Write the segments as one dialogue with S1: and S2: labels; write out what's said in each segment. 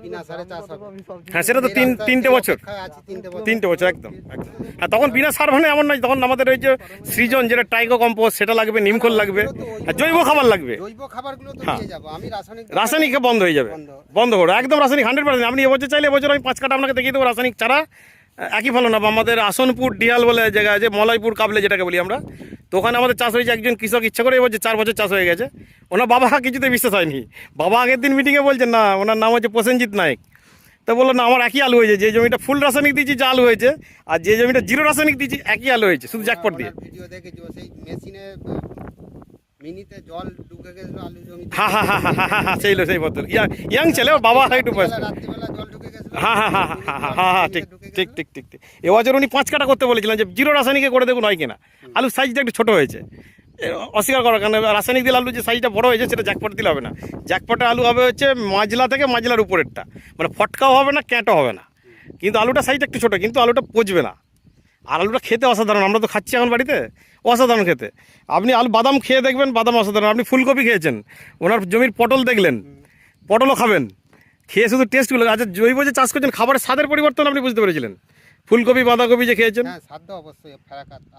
S1: বিনা সারে চাষ হবে।
S2: হ্যাঁ সেটা তো তিনটে বছর, 3টে বছর একদম একদম। হ্যাঁ তখন বিনা সার মানে এমন নয়, তখন আমাদের ওই যে সৃজন যেটা টাইগো কম্পোস্ট সেটা লাগবে, নিমখোল লাগবে, আর জৈব খাবার লাগবে।
S1: জৈব খাবারগুলো তো দিয়ে যাব আমি,
S2: রাসায়নিক বন্ধ হয়ে যাবে, বন্ধ করো একদম রাসায়নিক 100%। আপনি এবছর চাইলে এবছর আমি 5 কাটা আপনাকে দেখিয়ে দেবো রাসায়নিক ছাড়া একই ফলন হবে। আমাদের আসনপুর ডিয়াল বলে জায়গা আছে, মলয়পুর কাবলে যেটাকে বলি আমরা, তো ওখানে আমাদের চাষ হয়েছে। একজন কৃষক ইচ্ছা করে এবছর 4 বছর চাষ হয়ে গেছে। ওনার বাবা কিছুতে বিশ্বাস হয়নি, বাবা আগের দিন মিটিংয়ে বলছেন না, ওনার নাম হচ্ছে প্রসেনজিৎ নায়ক। তো বললো না আমার একই আলু হয়েছে, যে জমিটা ফুল রাসায়নিক দিয়েছি যা আলু হয়েছে, আর যে জমিটা 0 রাসায়নিক দিয়েছি একই আলু হয়েছে, শুধু জ্যাকপট দিয়ে।
S1: ভিডিও দেখেছি সেই মেশিনে মিনিতে জল ঢুকে গেছিল আলু জমিতে।
S2: হ্যাঁ হ্যাঁ হ্যাঁ হ্যাঁ হ্যাঁ হ্যাঁ সেই ছেলে, ইয়াং ছেলে, ওর বাবা একটু বয়স।
S1: রাত্রিবেলা জল ঢুকে গেছিল।
S2: হ্যাঁ হ্যাঁ হ্যাঁ হ্যাঁ হ্যাঁ হ্যাঁ ঠিক ঠিক ঠিক ঠিক ঠিক। এবছর উনি 5 কাটা করতে বলেছিলেন, যে 0 রাসায়নিকে করে দেখুন হয় কিনা। আলুর সাইজটা একটু ছোটো হয়েছে, অস্বীকার করার কারণ রাসায়নিক দিলে আলু যে সাইজটা বড় হয়েছে সেটা জ্যাকপট দিলে হবে না। জ্যাকপটে আলু হবে হচ্ছে মাজলা থেকে মাজলার উপরেরটা, মানে ফটকাও হবে না, ক্যাঁটও হবে না, কিন্তু আলুটা সাইজটা একটু ছোটো, কিন্তু আলুটা পচবে না। আর আলুটা খেতে অসাধারণ, আমরা তো খাচ্ছি এখন বাড়িতে, অসাধারণ খেতে। আপনি আলু বাদাম খেয়ে দেখবেন, বাদাম অসাধারণ। আপনি ফুলকপি খেয়েছেন, ওনার জমির পটল দেখলেন, পটলও খাবেন, খেয়ে শুধু টেস্টগুলো। আচ্ছা জৈব যে চাষ করছেন, খাবারের স্বাদের পরিবর্তন আপনি বুঝতে পেরেছিলেন? ফুলকপি বাঁধাকপি যে খেয়েছেন,
S1: হ্যাঁ স্বাদ অবশ্যই ফারাক আছে,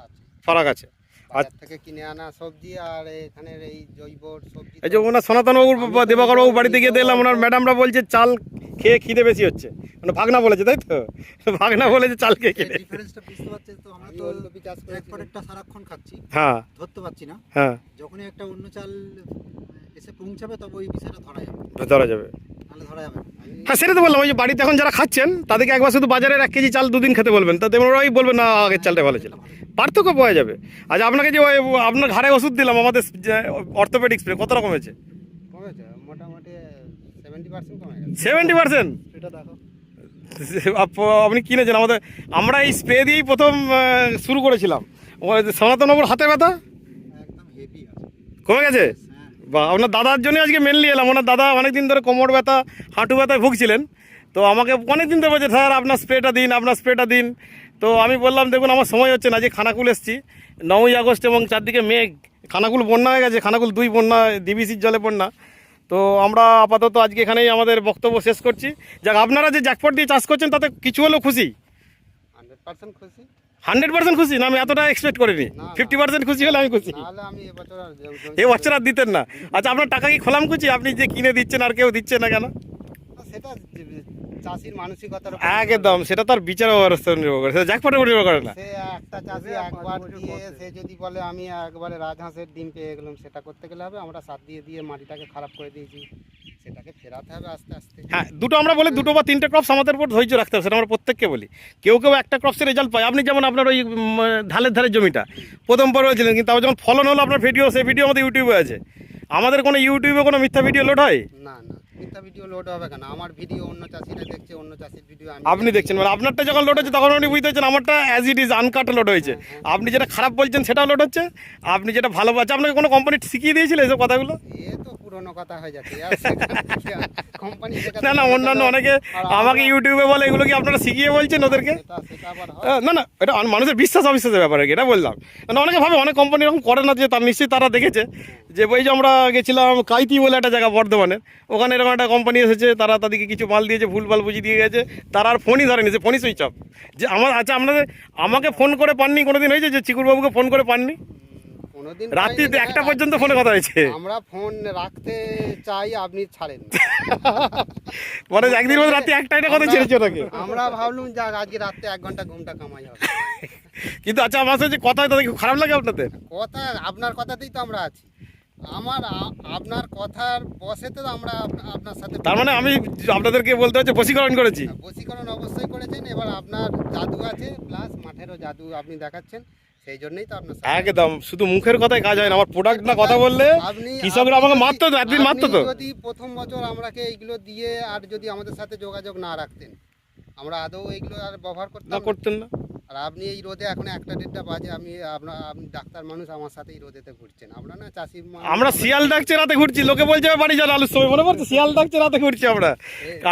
S2: ফারাক আছে।
S1: বাজার থেকে কিনে আনা সবজি আর এখানের এই জৈব সবজি।
S2: এই যে ওনার সনাতনবাবুর দেবাকরবাবু বাড়িতে গিয়ে দেখলাম, ওনার ম্যাডামরা বলছে চাল খেয়ে খিদে বেশি হচ্ছে, মানে ভাগনা বলেছে, তাই তো? ভাগনা বলেছে চাল খেয়ে খিদে।
S3: ডিফারেন্সটা বুঝতে পারছেন তো? আমরা তো
S1: ফুলকপি চাষ করে
S3: একটা সারাক্ষণ খাচ্ছি,
S2: হ্যাঁ
S3: ধরতে পারছি না।
S2: হ্যাঁ
S3: যখনই একটা অন্য চাল এসে পৌঁছাবে তবে ওই বিষয়টা ধরা যাবে,
S2: ধরা যাবে।
S3: নাহলে ধরা যাবে না।
S2: হ্যাঁ সেটা তো বললাম, ওই যে বাড়িতে এখন যারা খাচ্ছেন তাদেরকে একবার শুধু বাজারের 1 কেজি চাল 2 দিন খেতে বলবেন, তাতে ওরাই বলবেন না আগের চালটা ভালো ছিল, পার্থক্য পাওয়া যাবে। আচ্ছা আপনাকে যে আপনার ঘাড়ে ওষুধ দিলাম আমাদের অর্থোপেডিক স্প্রে, কত রকম হয়েছে?
S1: কমেছে মোটামুটি 70% কমে গেছে।
S2: 70%?
S3: সেটা দেখো,
S2: আপনি কিনেছেন আমাদের, আমরা এই স্প্রে দিয়েই প্রথম শুরু করেছিলাম। সনাতনবাবুর হাতে ব্যথা
S3: একদম হেভি আছে।
S2: কমে গেছে?
S3: হ্যাঁ,
S2: বা আপনার দাদার জন্য আজকে মেনলি এলাম। ওনার দাদা অনেকদিন ধরে কোমর ব্যথা হাঁটু ব্যথায় ভুগছিলেন, তো আমাকে অনেকদিন ধরে বলছে স্যার আপনার স্প্রেটা দিন, আপনার স্প্রেটা দিন। তো আমি বললাম দেখুন আমার সময় হচ্ছে না, যে খানাকুল এসেছি 9ই আগস্ট এবং চারদিকে মেঘ, খানাকুল বন্যা হয়ে গেছে, খানাকুল 2 বন্যা, ডিবিসির জলে বন্যা। তো আমরা আপাতত আজকে এখানেই আমাদের বক্তব্য শেষ করছি। যাক আপনারা যে জ্যাকপট দিয়ে চাষ করছেন তাতে কিছু হলেও খুশি?
S1: 100% খুশি।
S2: 100% খুশি না? আমি এতটা এক্সপেক্ট করিনি। 50% খুশি হলে আমি খুশি।
S1: নাহলে আমি এবছর আর
S2: এই বছর আর দিতেন না। আচ্ছা আপনার টাকা কি খোলাম খুশি? আপনি যে কিনে দিচ্ছেন আর কেউ দিচ্ছে না কেন?
S1: সেটা চাষির মানসিকতার উপর
S2: একদম, সেটা তার বিচার ব্যবস্থা নির্ভর করে, সেটা জ্যাকপটের উপর নির্ভর করে না।
S1: সে একটা চাষি একবার দিয়ে সে যদি বলে আমি একবারে রাজহাঁসের ডিম পেয়ে গেলাম, সেটা করতে গেলে হবে আমরা সার দিয়ে দিয়ে মাটিটাকে খারাপ করে দিয়েছি, সেটাকে ফেরাতে হবে আস্তে আস্তে।
S2: হ্যাঁ দুটো আমরা বলি, 2 বা 3টে ক্রপস আমাদের উপর ধৈর্য রাখতে হবে, সেটা আমরা প্রত্যেককে বলি। কেউ কেউ একটা ক্রপসের রেজাল্ট পায়। আপনি যেমন আপনার ওই ঢালের ধারের জমিটা প্রথম পরে হয়েছিলেন, কিন্তু তাও যখন ফলন হলো আপনার ভিডিও, সেই ভিডিও আমাদের ইউটিউবে আছে। আমাদের কোনো ইউটিউবে কোনো মিথ্যা ভিডিও লোড হয়?
S1: না না, মিথ্যা ভিডিও লোড হবে কেন? আমার ভিডিও অন্য চাষিরা দেখছে, অন্য চাষির ভিডিও
S2: আপনি দেখছেন, মানে আপনারটা যখন লোড হচ্ছে তখন আপনি বুঝতে পারছেন আমারটা as it is uncut load হয়েছে। আপনি যেটা খারাপ বলছেন সেটাও লোড হচ্ছে, আপনি যেটা ভালো বলছেন। আপনাকে কোনো কোম্পানি শিখিয়ে দিয়েছিল এসব কথাগুলো?
S1: এ তো পুরনো কথা হয়ে যাচ্ছে কোম্পানি।
S2: না না, অন্যান্য অনেকে আমাকে ইউটিউবে বলে, এগুলো কি আপনারা শিখিয়ে বলছেন ওদেরকে?
S1: সেটা আবার হয়।
S2: না না, এটা মানুষের বিশ্বাস অবিশ্বাসের ব্যাপার আর কি, এটা বললাম। না অনেকে ভাবে অনেক কোম্পানি এরকম করে না, যে তার নিশ্চয়ই তারা দেখেছে। যে ওই যে আমরা গেছিলাম কাইতি বলে একটা জায়গা বর্ধমানের, ওখানে এরকম একটা কোম্পানি এসেছে, তারা তাদেরকে কিছু মাল দিয়েছে, ভুলভাল বুঝিয়ে দিয়ে গেছে, তারা আর ফোনই ধরেনি, যে ফোনই সুইচ অফ। যে আমার আচ্ছা আপনাদের আমাকে ফোন করে পাননি কোনোদিন? হয়েছে যে চিকুরবাবুকে ফোন করে পাননি?
S1: কোনোদিন
S2: রাত্রি
S1: পাইনি,
S2: 1টা পর্যন্ত ফোনে কথা হয়েছে।
S1: আমরা ফোন রাখতে চাই, আপনি ছাড়েন না।
S2: মানে একদিন মধ্যে রাত্রি 1টায় কথা ছেড়েছে ওটাকে।
S1: আমরা ভাবলাম যাক আজকে রাত্রে 1 ঘন্টা ঘুমটা কামাই হবে।
S2: কিন্তু আচ্ছা আমার সাথে যে কথা হয় তাতে খুব খারাপ লাগে আপনাদের?
S1: কথা আপনার কথাতেই তো আমরা আছি। আপনার কথার বসেতে তো আমরা আপনার সাথে।
S2: তার মানে আমি আপনাদেরকে বলতে হচ্ছে বশীকরণ করেছি।
S1: বশীকরণ অবশ্যই করেছেন। এবার আপনার জাদু আছে, প্লাস মাঠেরও জাদু আপনি দেখাচ্ছেন, সেই জন্যই তো আপনার সাথে।
S2: একদম, শুধু মুখের কথায় কাজ হয় না, আমার প্রোডাক্ট না কথা বললে কৃষকরা আমাকে মারতো, একদিন মারতো তো।
S1: যদি প্রথম বছর আমাকে এইগুলো দিয়ে আর যদি আমাদের সাথে যোগাযোগ না রাখতেন, আমরা আদৌ এইগুলো আর ব্যবহার
S2: করতেন না।
S1: আর আপনি এই রোদে এখন 1টা 1.5 বাজে, আপনি ডাক্তার মানুষ আমার সাথে এই রোদেতে ঘুরছেন। আমরা না চাষি,
S2: আমরা শিয়াল ডাকছে রাতে ঘুরছি, লোকে বলছে বাড়ি যান আলুর সময়, মনে পড়ছে? শিয়াল ডাকছে রাতে ঘুরছি আমরা।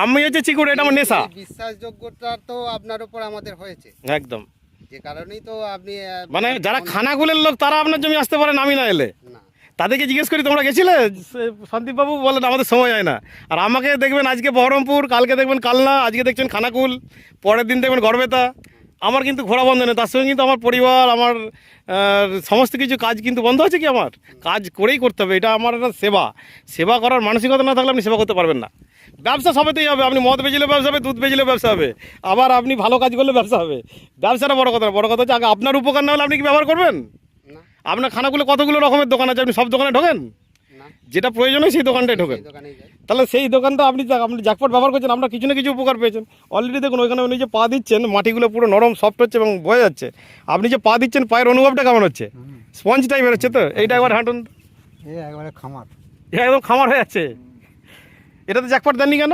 S2: আমি হচ্ছে চিকুর, এটা আমার নেশা।
S1: বিশ্বাসযোগ্যতা তো আপনার উপর আমাদের হয়েছে
S2: একদম,
S1: যে কারণেই তো আপনি
S2: মানে যারা খানাকুলের লোক তারা আপনার জমি আসতে পারেন, আমি না এলে।
S1: না
S2: তাদেরকে জিজ্ঞেস করি তোমরা গেছিলে? সন্দীপবাবু বলেন আমাদের সময় হয় না। আর আমাকে দেখবেন আজকে বহরমপুর, কালকে দেখবেন কালনা, আজকে দেখছেন খানাকুল, পরের দিন দেখবেন গড়বেতা। আমার কিন্তু ঘোরা বন্ধ নেই, তার সঙ্গে কিন্তু আমার পরিবার, আমার সমস্ত কিছু কাজ কিন্তু বন্ধ আছে কি? আমার কাজ করেই করতে হবে, এটা আমার একটা সেবা। সেবা করার মানসিকতা না থাকলে আপনি সেবা করতে পারবেন না। ব্যবসা সবেতেই হবে, আপনি মদ বেচলেও ব্যবসা হবে, দুধ বেচলেও ব্যবসা হবে, আবার আপনি ভালো কাজ করলে ব্যবসা হবে। ব্যবসাটা বড় কথা না, বড় কথা হচ্ছে আগে আপনার উপকার না হলে আপনি কি ব্যবহার করবেন?
S1: না
S2: আপনার খানাগুলো কতগুলো রকমের দোকান আছে, আপনি সব দোকানে ঢোকেন?
S1: না
S2: যেটা প্রয়োজন হয় সেই দোকানটায় ঢোকেন।
S1: এই দোকানেই যাই।
S2: তাহলে সেই দোকানটা আপনি জ্যাকপট ব্যবহার করছেন, আপনার কিছু না কিছু উপকার পেয়েছেন। অলরেডি দেখুন ওইখানে উনি যে পা দিচ্ছেন, মাটিগুলো পুরো নরম সফট হচ্ছে এবং বয়ে যাচ্ছে। আপনি যে পা দিচ্ছেন, পায়ের অনুভবটা কেমন হচ্ছে? স্পঞ্জ টাইপের হচ্ছে তো? এইটা একবার হাঁটুন,
S3: এই একবারে খামার।
S2: এটা একদম খামার হয়ে যাচ্ছে। এটাতে জ্যাকপট দেননি কেন?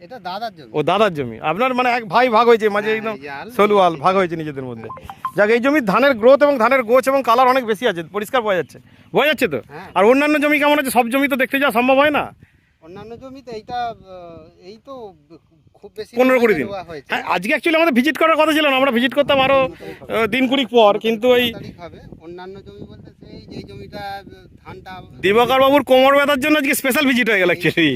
S1: এটা দাদার জন্য।
S2: ও দাদার জমি, আপনার মানে এক ভাই ভাগ হয়েছে মাঝে, একদম সলুয়াল ভাগ হয়েছে নিজেদের মধ্যে। যাক, এই জমির ধানের গ্রোথ এবং ধানের গোছ এবং কালার অনেক বেশি আছে, পরিষ্কার বোঝা যাচ্ছে, বোঝা যাচ্ছে তো?
S1: হ্যাঁ।
S2: আর অন্যান্য জমি কেমন আছে? সব জমি তো দেখতে যাওয়া সম্ভব হয় না।
S1: অন্যান্য জমিতে এইটা এই তো খুব বেশি
S2: 15-20 দিন।
S1: রোয়া হয়েছে।
S2: হ্যাঁ, আজকে অ্যাকচুয়ালি আমাদের ভিজিট করার কথা ছিল না, আমরা ভিজিট করতাম আরও দিন কুড়ি পর, কিন্তু ওই
S1: তারিখ হবে। অন্যান্য জমি বলতে সেই যে জমিটা ধানটা
S2: দিবাকর বাবুর কোমর ব্যথার জন্য আজকে স্পেশাল ভিজিট হয়ে গেল অ্যাকচুয়ালি।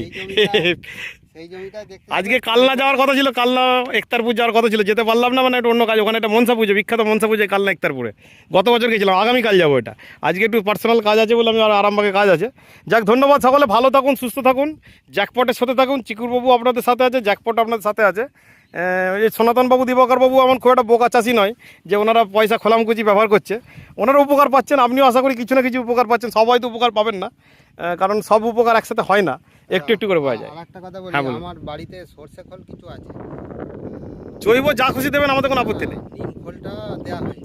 S1: সেই জমিটা দেখতে
S2: আজকে কালনা যাওয়ার কথা ছিল, কালনা একতারপুর যাওয়ার কথা ছিল, যেতে পারলাম না, মানে একটা অন্য কাজ। ওখানে একটা মনসা পুজো, বিখ্যাত মনসা পুজো কালনা একতারপুরে, গত বছর গেছিলাম, আগামীকাল যাবো। এটা আজকে একটু পার্সোনাল কাজ আছে বলে আমি আর আরামবাগে কাজ আছে। যাক, ধন্যবাদ সকলে, ভালো থাকুন, সুস্থ থাকুন, জ্যাকপটের সাথে থাকুন। চিকুরবাবু আপনাদের সাথে আছে, জ্যাকপট আপনাদের সাথে আছে। এই সনাতনবাবু, দিবাকরবাবু এমন খুব একটা বোকা চাষি নয় যে ওনারা পয়সা খোলামকুচি ব্যবহার করছে। ওনারা উপকার পাচ্ছেন, আপনিও আশা করি কিছু না কিছু উপকার পাচ্ছেন। সবাই তো উপকার পাবেন না, কারণ সব উপকার একসাথে হয় না, একটু একটু করে পাওয়া যায়।
S1: আর একটা কথা বলি,
S2: হ্যাঁ, বলুন।
S1: আমার বাড়িতে সরষে খোল কিছু আছে,
S2: জৈব যা খুশি দেবেন, আমাদের কোনো আপত্তি নেই।
S1: নিম খোলটা দেওয়া হয়।